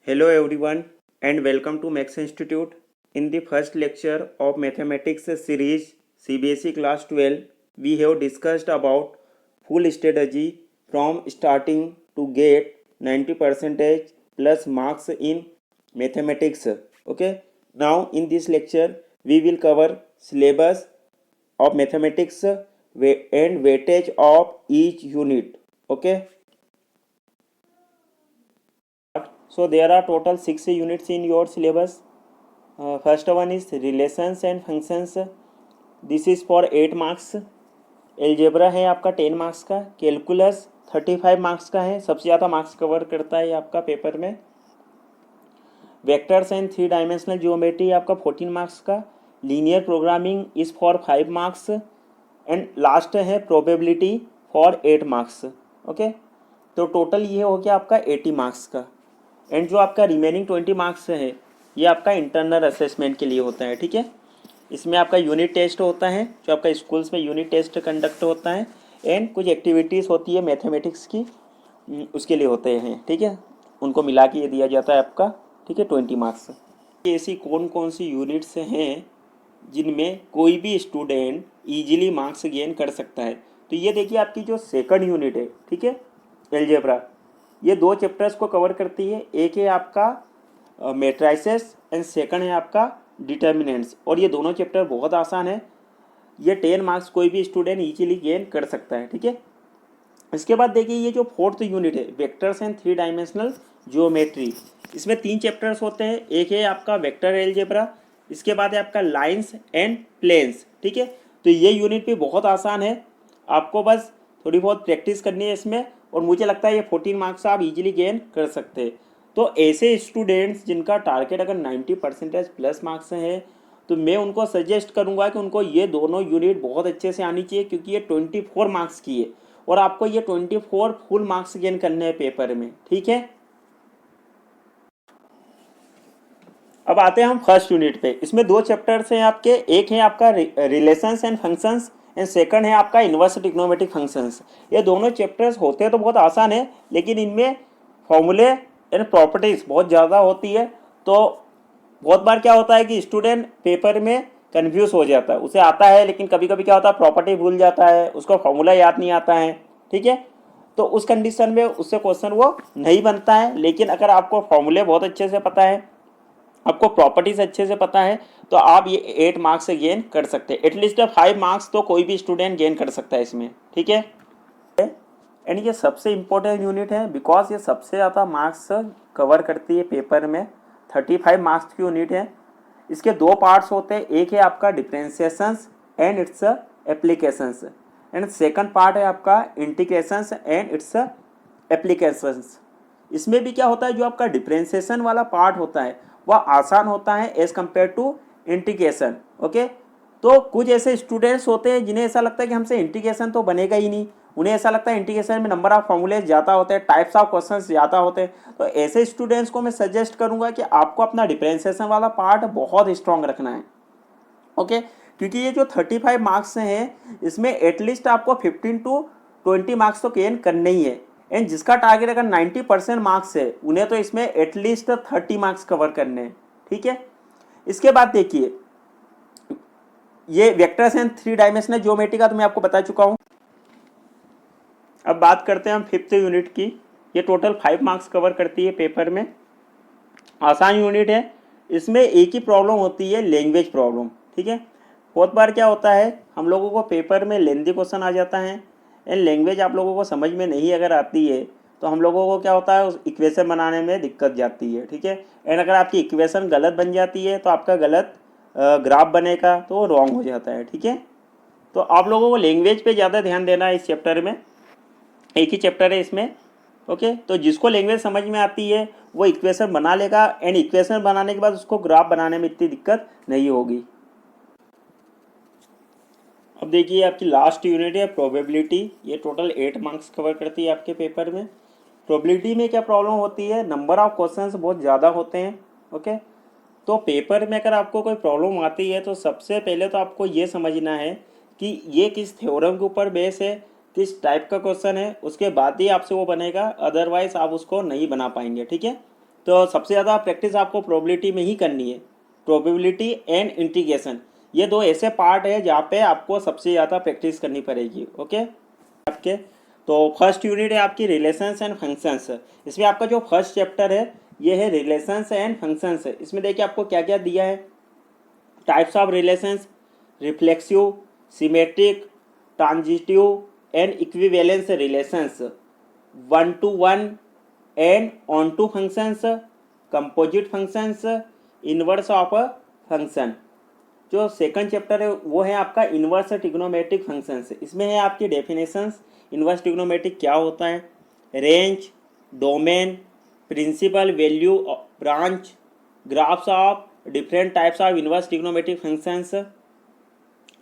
Hello everyone and welcome to Max Institute. In the first lecture of mathematics series CBSE class 12, we have discussed about full strategy from starting to get 90% plus marks in mathematics. Okay. Now in this lecture we will cover syllabus of mathematics and weightage of each unit. Okay. So there are total 6 units in your syllabus. First one is relations and functions. This is for 8 marks. Algebra है आपका 10 marks का. Calculus 35 marks का है. सबसे ज़्यादा marks cover करता है आपका पेपर में. वेक्टर्स एंड 3 डायमेंशनल जियोमेट्री आपका 14 मार्क्स का. Linear programming is for 5 marks. And last है प्रोबेबिलिटी फॉर 8 मार्क्स. ओके, तो टोटल ये हो गया आपका 80 मार्क्स का. एंड जो आपका रिमेनिंग 20 मार्क्स है ये आपका इंटरनल असेसमेंट के लिए होता है. ठीक है, इसमें आपका यूनिट टेस्ट होता है, जो आपका स्कूल्स में यूनिट टेस्ट कंडक्ट होता है. एंड कुछ एक्टिविटीज़ होती है मैथमेटिक्स की, उसके लिए होते हैं. ठीक है, उनको मिला के ये दिया जाता है आपका. ठीक है, 20 मार्क्स. ऐसी कौन कौन सी यूनिट्स हैं जिनमें कोई भी स्टूडेंट ईजिली मार्क्स गेन कर सकता है. तो ये देखिए आपकी जो सेकंड यूनिट है, ठीक है, एल्जेब्रा, ये 2 चैप्टर्स को कवर करती है. एक है आपका मैट्राइसेस एंड सेकंड है आपका डिटर्मिनेंट्स. और ये दोनों चैप्टर बहुत आसान है. ये 10 मार्क्स कोई भी स्टूडेंट इजीली गेन कर सकता है. ठीक है, इसके बाद देखिए ये जो 4th यूनिट है वेक्टर्स एंड 3 डायमेंशनल जियोमेट्री. इसमें 3 चैप्टर्स होते हैं. एक है आपका वेक्टर एल्जेब्रा, इसके बाद है आपका लाइंस एंड प्लेन्स. ठीक है, तो ये यूनिट भी बहुत आसान है. आपको बस थोड़ी बहुत प्रैक्टिस करनी है इसमें, और मुझे लगता है ये 14 मार्क्स आप इजीली गेन कर सकते हैं. तो ऐसे स्टूडेंट्स जिनका टारगेट अगर 90% प्लस मार्क्स हैं, तो मैं उनको सजेस्ट करूंगा कि उनको ये दोनों यूनिट बहुत अच्छे से आनी चाहिए, क्योंकि ये 24 मार्क्स की है और आपको ये 24 फुल मार्क्स गेन करने हैं पेपर में. ठीक है, अब आते हैं हम फर्स्ट यूनिट पे. इसमें 2 चैप्टर्स हैं आपके. एक है आपका relations and functions and second है आपका इन्वर्स ट्रिग्नोमेट्रिक फंक्शंस. ये दोनों चैप्टर्स होते तो बहुत आसान है, लेकिन इनमें फॉर्मूले एंड प्रॉपर्टीज़ बहुत ज़्यादा होती है. तो बहुत बार क्या होता है कि स्टूडेंट पेपर में कन्फ्यूज़ हो जाता है. उसे आता है लेकिन कभी कभी क्या होता है प्रॉपर्टी भूल जाता है, उसको फॉर्मूला याद नहीं आता है. ठीक है, तो उस कंडीशन में उससे क्वेश्चन वो नहीं बनता है. लेकिन अगर आपको फॉर्मूले बहुत अच्छे से पता है, आपको प्रॉपर्टीज अच्छे से पता है, तो आप ये 8 मार्क्स से गेन कर सकते हैं. एटलीस्ट 5 मार्क्स तो कोई भी स्टूडेंट गेन कर सकता है इसमें. ठीक है, एंड ये सबसे इम्पोर्टेंट यूनिट है बिकॉज ये सबसे ज़्यादा मार्क्स कवर करती है पेपर में. 35 मार्क्स की यूनिट है. इसके 2 पार्ट्स होते हैं. एक है आपका differentiations and it's applications, and second part है आपका इंटीग्रेशंस एंड इट्स एप्लीकेशंस. इसमें भी क्या होता है, जो आपका डिफरेंशिएशन वाला पार्ट होता है वह आसान होता है as compared to integration. Okay, तो कुछ ऐसे स्टूडेंट्स होते हैं जिन्हें ऐसा लगता है कि हमसे इंटीग्रेशन तो बनेगा ही नहीं. उन्हें ऐसा लगता है इंटीग्रेशन में नंबर ऑफ फॉर्मूलेज ज़्यादा होते हैं, टाइप्स ऑफ क्वेश्चंस ज़्यादा होते हैं. तो ऐसे स्टूडेंट्स को मैं सजेस्ट करूंगा कि आपको अपना डिफरेंशिएशन वाला पार्ट बहुत स्ट्रॉन्ग रखना है. ओके, क्योंकि ये जो 35 मार्क्स हैं इसमें एटलीस्ट आपको 15 to 20 मार्क्स तो गेन करने ही है. एंड जिसका टारगेट अगर 90% मार्क्स है उन्हें तो इसमें एटलीस्ट 30 मार्क्स कवर करने हैं. ठीक है, इसके बाद देखिए ये वेक्टर्स एंड 3 डायमेंशनल ज्योमेट्री का तो मैं आपको बता चुका हूँ. अब बात करते हैं हम 5th यूनिट की. ये टोटल 5 मार्क्स कवर करती है पेपर में. आसान यूनिट है. इसमें एक ही प्रॉब्लम होती है, लैंग्वेज प्रॉब्लम. ठीक है, बहुत बार क्या होता है हम लोगों को पेपर में लेंथी क्वेश्चन आ जाता है एंड लैंग्वेज आप लोगों को समझ में नहीं अगर आती है तो हम लोगों को क्या होता है उस इक्वेशन बनाने में दिक्कत जाती है. ठीक है, एंड अगर आपकी इक्वेशन गलत बन जाती है तो आपका गलत ग्राफ बनेगा, तो वो रॉन्ग हो जाता है. ठीक है, तो आप लोगों को लैंग्वेज पे ज़्यादा ध्यान देना है इस चैप्टर में. एक ही चैप्टर है इसमें. ओके, तो जिसको लैंग्वेज समझ में आती है वो इक्वेशन बना लेगा, एंड इक्वेशन बनाने के बाद उसको ग्राफ बनाने में इतनी दिक्कत नहीं होगी. अब देखिए आपकी लास्ट यूनिट है प्रोबेबिलिटी. ये टोटल 8 मार्क्स कवर करती है आपके पेपर में. प्रोबेबिलिटी में क्या प्रॉब्लम होती है, नंबर ऑफ क्वेश्चंस बहुत ज़्यादा होते हैं. ओके, तो पेपर में अगर आपको कोई प्रॉब्लम आती है तो सबसे पहले तो आपको ये समझना है कि ये किस थ्योरम के ऊपर बेस है, किस टाइप का क्वेश्चन है, उसके बाद ही आपसे वो बनेगा. अदरवाइज आप उसको नहीं बना पाएंगे. ठीक है, तो सबसे ज़्यादा प्रैक्टिस आपको प्रोबेबिलिटी में ही करनी है। प्रोबेबिलिटी एंड इंटीग्रेशन, ये दो ऐसे पार्ट है जहाँ पे आपको सबसे ज़्यादा प्रैक्टिस करनी पड़ेगी। ओके आपके, तो फर्स्ट यूनिट है आपकी रिलेशंस एंड फंक्शंस। इसमें आपका जो फर्स्ट चैप्टर है ये है रिलेशंस एंड फंक्शंस। इसमें देखिए आपको क्या क्या दिया है। Types of relations, reflexive, symmetric, transitive and equivalence relations, one to one and onto functions, composite functions, inverse of function. जो सेकंड चैप्टर है वो है आपका इनवर्स ट्रिग्नोमेट्रिक फंक्शंस। इसमें है आपकी डेफिनेशंस, इनवर्स ट्रिग्नोमेट्रिक क्या होता है, range, domain, principal, value, branch, graphs of different types of inverse trigonometric functions,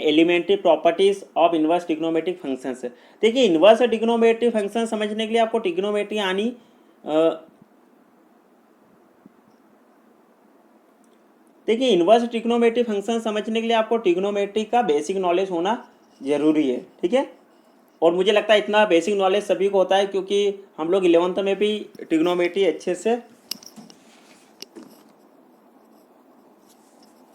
elementary properties of inverse trigonometric functions. देखिए इनवर्स ट्रिग्नोमेट्रिक फंक्शन समझने के लिए आपको ट्रिग्नोमेट्री आनी देखिए इनवर्स ट्रिग्नोमेट्री फंक्शन समझने के लिए आपको ट्रिग्नोमेट्री का बेसिक नॉलेज होना जरूरी है, ठीक है। और मुझे लगता है इतना बेसिक नॉलेज सभी को होता है क्योंकि हम लोग 11th में भी ट्रिग्नोमेट्री अच्छे से।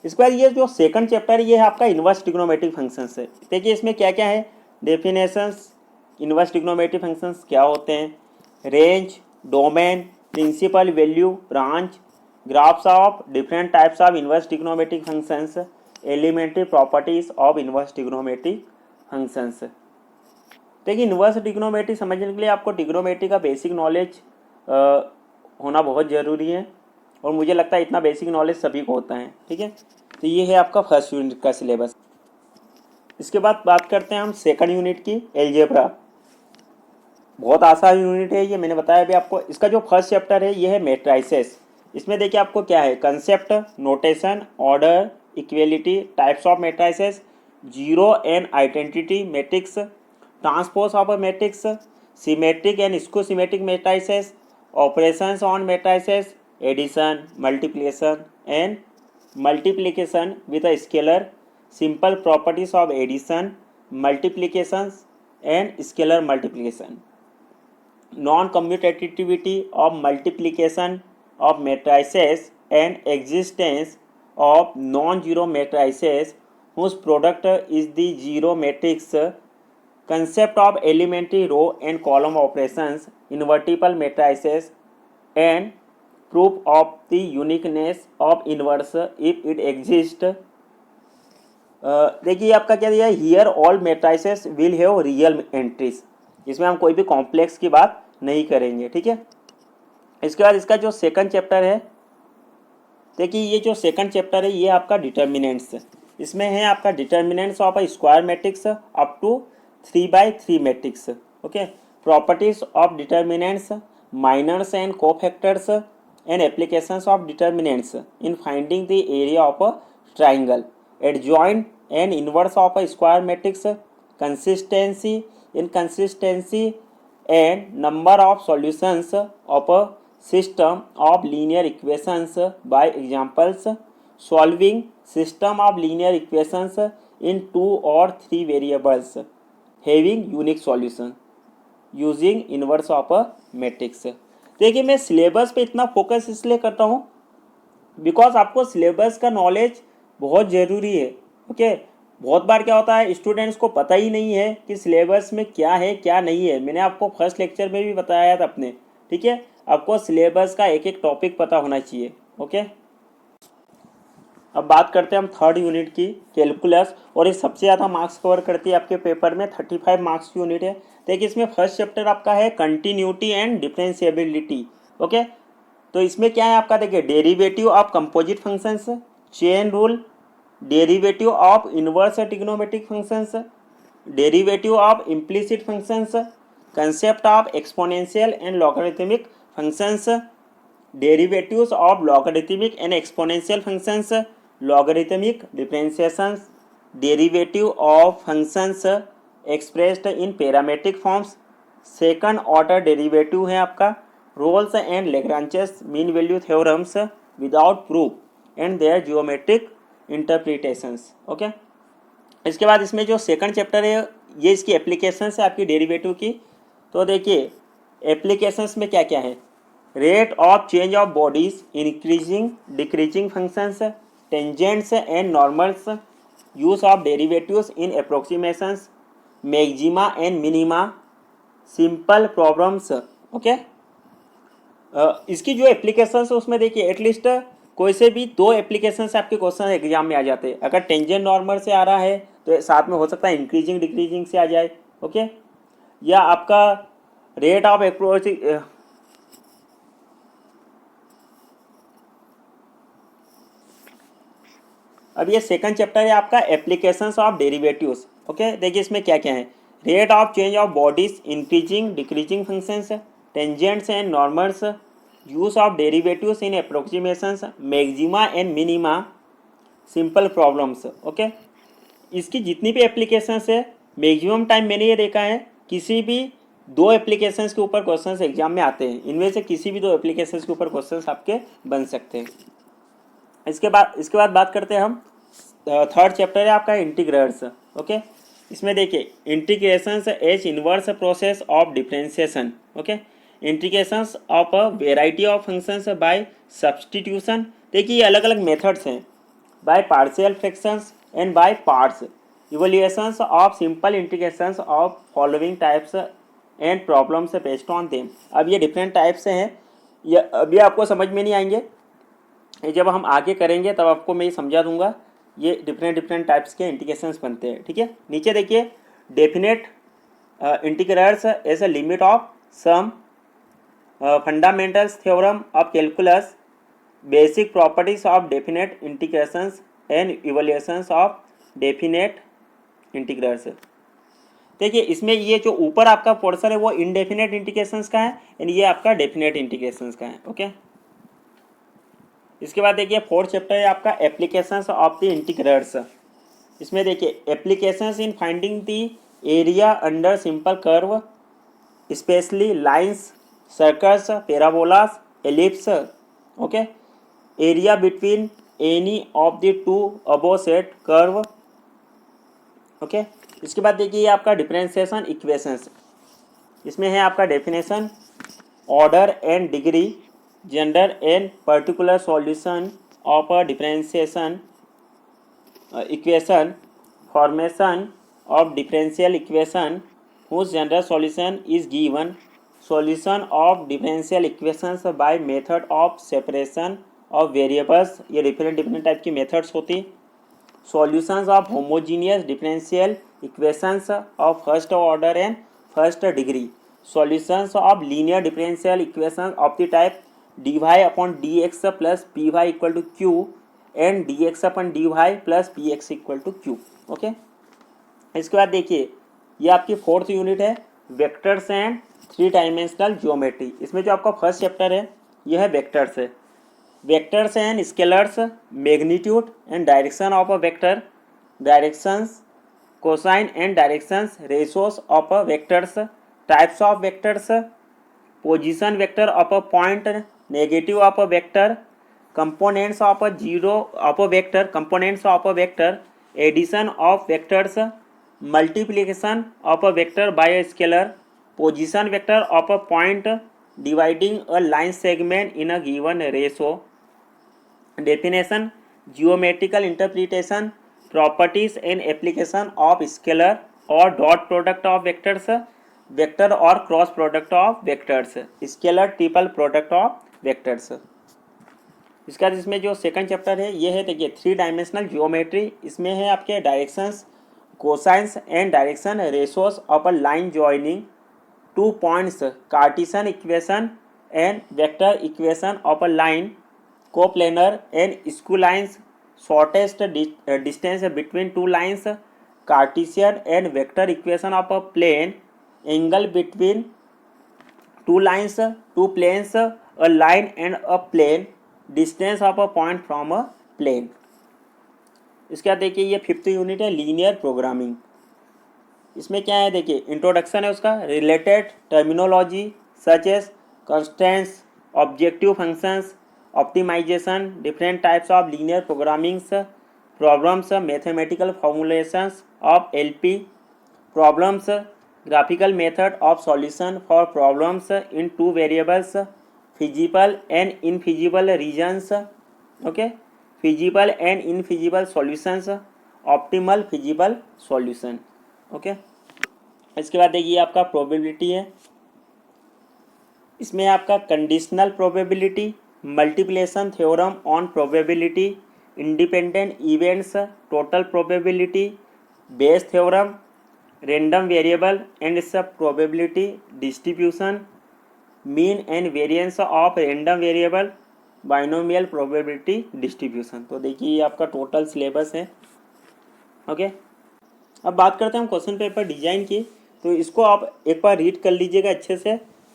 इसके बाद ये जो सेकंड चैप्टर ये है आपका इनवर्स ट्रिग्नोमेट्रिक फंक्शंस है। देखिए इसमें क्या क्या है, डेफिनेशंस, इनवर्स ट्रिग्नोमेट्रिक फंक्शंस क्या होते हैं, range, domain, principal, value, branch, graphs of different types of inverse trigonometric functions, elementary properties of inverse trigonometric functions. देखिए इनवर्स ट्रिग्नोमेट्री समझने के लिए आपको ट्रिग्नोमेट्री का बेसिक नॉलेज होना बहुत ज़रूरी है और मुझे लगता है इतना बेसिक नॉलेज सभी को होता है, ठीक है। तो ये है आपका फर्स्ट यूनिट का सिलेबस। इसके बाद बात करते हैं हम सेकंड यूनिट की, एलजेब्रा। बहुत आसान यूनिट है ये, मैंने बताया अभी आपको। इसका जो फर्स्ट चैप्टर है ये है मैट्रिसेस। इसमें देखिए आपको क्या है, concept, notation, order, equality, types of matrices, zero and identity matrix, transpose of a matrix, symmetric and skew symmetric matrices, operations on matrices, addition, multiplication and multiplication with a scalar, simple properties of addition, multiplication and scalar multiplication, non commutativity of multiplication of matrices and existence of non-zero matrices whose product is the zero matrix, concept of elementary row and column operations, invertible matrices and proof of the uniqueness of inverse if it exists। देखिए आपका क्या दिया है, here all matrices will have real entries. इसमें हम कोई भी complex की बात नहीं करेंगे, ठीक है। इसके बाद इसका जो सेकंड चैप्टर है, देखिए ये जो सेकंड चैप्टर है ये आपका डिटर्मिनेंट्स। इसमें है आपका determinants of a square matrix up to 3x3 matrix. Okay, properties of determinants, minors and cofactors and applications of determinants in finding the area of a triangle, adjoint and inverse of a square matrix, consistency, inconsistency and number of solutions of a system of linear equations by examples, solving system of linear equations in 2 or 3 variables having unique solution using inverse of a matrix। देखिए मैं syllabus पे इतना focus इसलिए करता हूँ because आपको syllabus का knowledge बहुत ज़रूरी है। ओके, बहुत बार क्या होता है स्टूडेंट्स को पता ही नहीं है कि सिलेबस में क्या है क्या नहीं है। मैंने आपको फर्स्ट लेक्चर में भी बताया था अपने, ठीक है। आपको सिलेबस का एक एक टॉपिक पता होना चाहिए। ओके, अब बात करते हैं हम थर्ड यूनिट की, कैलकुलस। और ये सबसे ज़्यादा मार्क्स कवर करती है आपके पेपर में, 35 मार्क्स की यूनिट है। देखिए इसमें फर्स्ट चैप्टर आपका है कंटिन्यूटी एंड डिफरेंशिएबिलिटी। ओके, तो इसमें क्या है आपका, देखिए derivative of composite functions, chain rule, derivative of inverse trigonometric functions, derivative of implicit functions, concept of exponential and logarithmic functions, derivatives of logarithmic and exponential functions, logarithmic differentiations, derivative of functions expressed in parametric forms, second order derivative है आपका, Rolle's and Lagrange's mean value theorems without proof and their geometric interpretations। Okay, इसके बाद इसमें जो second chapter है ये इसकी applications है आपकी डेरिवेटिव की। तो देखिए एप्लीकेशंस में क्या क्या है, rate of change of bodies, increasing decreasing functions, tangents and normals, use of derivatives in approximations, maxima and minima, simple problems. Okay, इसकी जो एप्लीकेशन है उसमें देखिए एटलीस्ट कोई से भी दो एप्लीकेशन से आपके क्वेश्चन एग्जाम में आ जाते हैं. अगर टेंजेंट नॉर्मल से आ रहा है तो साथ में हो सकता है इंक्रीजिंग डिक्रीजिंग से आ जाए. ओके, या आपका रेट ऑफ अप्रोच, अब ये सेकंड चैप्टर है आपका एप्लीकेशंस ऑफ डेरिवेटिव्स. ओके, देखिए इसमें क्या क्या है. Rate of change of bodies, increasing decreasing functions, tangents and normals, use of derivatives in approximations, maxima and minima, simple problems. Okay, इसकी जितनी भी एप्लीकेशंस है मैक्सिमम टाइम मैंने ये देखा है किसी भी दो एप्लीकेशंस के ऊपर क्वेश्चंस एग्जाम में आते हैं. इनमें से किसी भी दो एप्लीकेशंस के ऊपर क्वेश्चंस आपके बन सकते हैं. इसके बाद बात करते हैं हम थर्ड चैप्टर है आपका इंटीग्रल्स. ओके, इसमें देखिए integrations as inverse process of differentiation. Okay, integrations of a variety of functions by substitution. देखिए ये अलग अलग मेथड्स हैं, by partial fractions and by parts, evaluations of simple integrations of following types and problems based on them. अब ये different types हैं, ये अभी आपको समझ में नहीं आएंगे, ये जब हम आगे करेंगे तब आपको मैं ये समझा दूंगा. ये डिफरेंट टाइप्स के इंटीग्रेशंस बनते हैं. ठीक है, नीचे देखिए definite integrals as a limit of sum, fundamentals theorem of calculus, basic properties of definite integrations and evaluations of definite integrals. देखिए इसमें ये जो ऊपर आपका पोर्शन है वो इनडेफिनेट इंटीग्रेशंस का है एंड ये आपका डेफिनेट इंटीग्रेशंस का है. ओके, इसके बाद देखिए फोर्थ चैप्टर है आपका एप्लीकेशंस ऑफ द इंटीग्रल्स. इसमें देखिए applications in finding the area under simple curve, specially lines, circles, parabolas, ellipse. Okay, area between any of the two above set curve. Okay, इसके बाद देखिए आपका डिफरेंशिएशन इक्वेशंस. इसमें है आपका definition, order and degree, gender and particular solution of a differentiation equation, formation of differential equation whose general solution is given, solution of differential equations by method of separation of variables. ये different type की methods होती. solutions of homogeneous differential equations of first order and first degree, solutions of linear differential equations of the type dy upon dx plus py equal to q and dx upon dy plus px equal to q. Okay, इसके बाद देखिए ये आपकी fourth unit है vectors and three dimensional geometry. इसमें जो आपका first chapter है ये है वेक्टर्स है. Vectors and scalars, magnitude and direction of a vector, directions, cosine and directions, ratios of a vectors, types of vectors, position vector of a point, negative of a vector, components of a zero of a vector, components of a vector, addition of vectors, multiplication of a vector by a scalar, position vector of a point, dividing a line segment in a given ratio, definition, geometrical interpretation, properties and application of scalar or dot product of vectors, vector or cross product of vectors, scalar triple product of vectors. इसका इसमें जो second chapter है ये है देखिए three dimensional geometry. इसमें है आपके directions, cosines and direction, ratios of a line joining two points, Cartesian equation and vector equation of a line, coplanar and skew lines, shortest distance between two lines, Cartesian and vector equation of a plane, angle between two lines, two planes, a line and a plane, distance of a point from a plane. इसके बाद देखिए ये fifth unit है linear programming. इसमें क्या है देखिए introduction है उसका, related terminology such as constants, objective functions, optimisation, different types of linear programmings, problems, mathematical formulations of LP problems, graphical method of solution for problems in two variables, feasible and infeasible reasons, okay, feasible and infeasible solutions, optimal feasible solution, okay। इसके बाद देखिए आपका probability है, इसमें आपका conditional probability, multiplication theorem on probability, independent events, total probability, Bayes theorem, random variable and सब probability distribution, mean and variance of random variable, binomial probability distribution. तो देखिए ये आपका टोटल सिलेबस है, ओके। अब बात करते हैं हम क्वेश्चन पेपर डिजाइन की, तो इसको आप एक बार रीड कर लीजिएगा अच्छे से।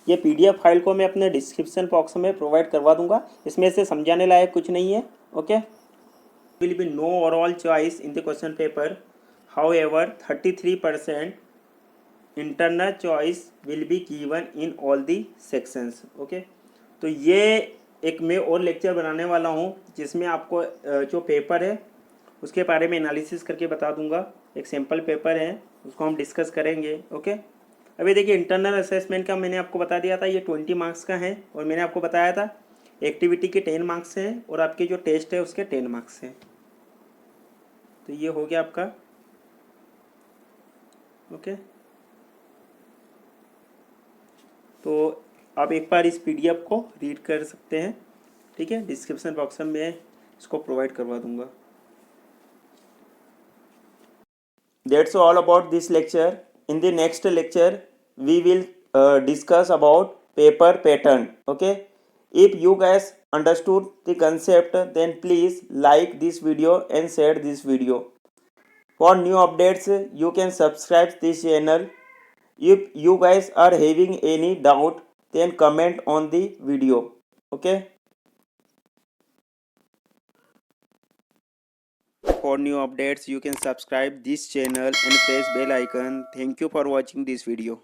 ये पीडीएफ फाइल को मैं अपने डिस्क्रिप्शन बॉक्स में प्रोवाइड करवा दूंगा, इसमें से समझाने लायक कुछ नहीं है, okay. Will be no overall choice in the question paper, however 33% internal choice will be given in all the sections, okay. तो ये एक मैं और लेक्चर बनाने वाला हूँ जिसमें आपको जो पेपर है उसके बारे में एनालिसिस करके बता दूंगा। एक सैम्पल पेपर है, उसको हम डिस्कस करेंगे, ओके। अभी देखिए इंटरनल असेसमेंट का मैंने आपको बता दिया था, ये 20 मार्क्स का है, और मैंने आपको बताया था एक्टिविटी के 10 मार्क्स हैं और आपके जो टेस्ट है उसके 10 मार्क्स हैं। तो ये हो गया आपका, ओके। तो आप एक बार इस पीडीएफ को रीड कर सकते हैं, ठीक है। डिस्क्रिप्शन बॉक्स में मैं इसको प्रोवाइड करवा दूंगा। That's all about this lecture. In the next lecture we will discuss about paper pattern, okay। If you guys understood the concept, then please like this video and share this video. For new updates you can subscribe this channel. If you guys are having any doubt, then comment on the video, okay। For new updates you can subscribe this channel and press bell icon. Thank you for watching this video.